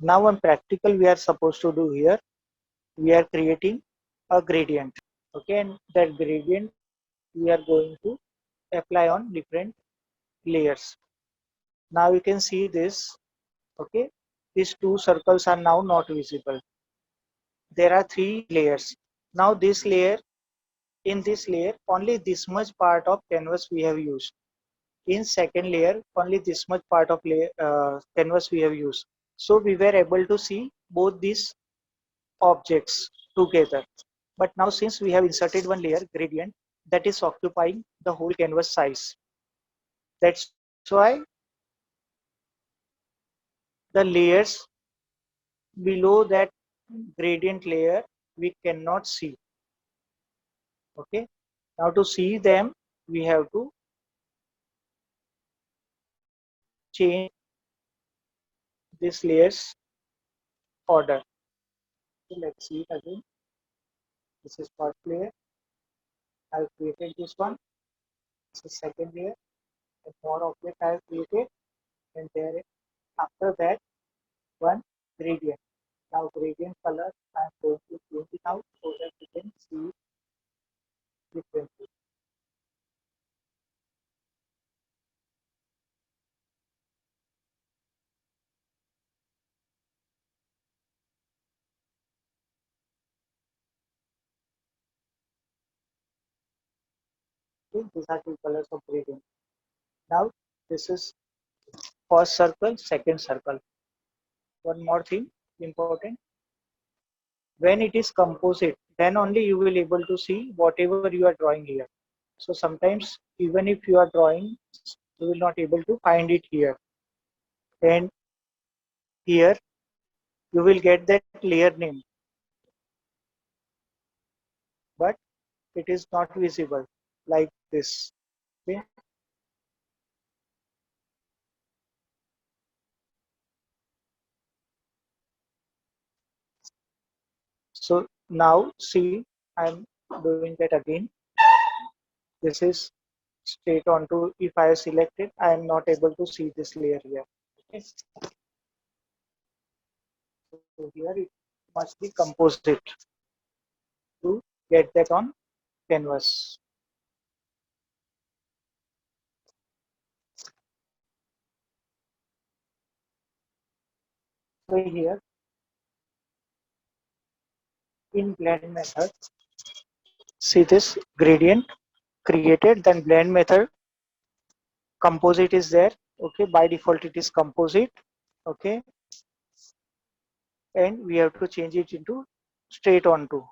Now on practical, we are supposed to do here, we are creating a gradient. Okay, and that gradient we are going to apply on different layers. Now you can see this. Okay, these two circles are now not visible. There are three layers. Now this layer, in this layer, only this much part of canvas we have used. In second layer, only this much part of canvas we have used. So we were able to see both these objects together. But now since we have inserted one layer gradient that is occupying the whole canvas size, that's why the layers below that gradient layer we cannot see. Okay, now to see them we have to change this layers order. So let's see it again. This is first layer. I've created this one. This is second layer. And more object I have created, and there after that one gradient. Now gradient color I'm going to change it out so that you can see differently. Okay, these are two colors of gradient. Now this is first circle, second circle. One more thing important. When it is composite, then only you will able to see whatever you are drawing here. So sometimes even if you are drawing, you will not able to find it here. And here you will get that layer name, but it is not visible like this. Okay. So now see, I'm doing that again. This is straight onto, if I select it, I am not able to see this layer here. Okay. So here it must be composite to get that on canvas. So here in blend method, see this gradient created, then blend method composite is there. Okay, by default it is composite. Okay, and we have to change it into straight onto.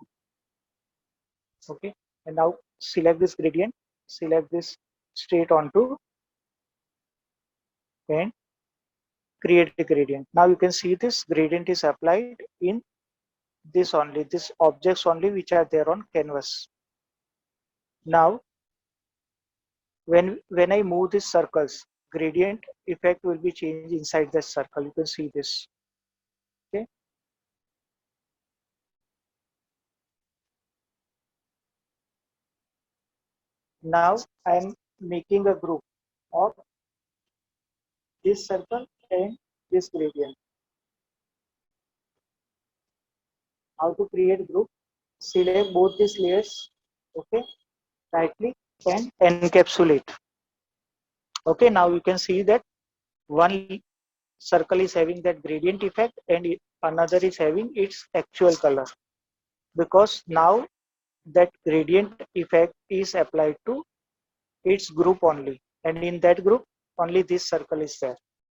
Okay, and now select this gradient, select this straight onto, and create a gradient. Now you can see this gradient is applied in this only, this objects only which are there on canvas. Now when I move these circles, gradient effect will be changed inside the circle. You can see this. Okay. Now I am making a group of this circle and this gradient. How to create group? Select both these layers. Okay. Right click and encapsulate. Okay. Now you can see that one circle is having that gradient effect and another is having its actual color, because now that gradient effect is applied to its group only, and in that group only this circle is there.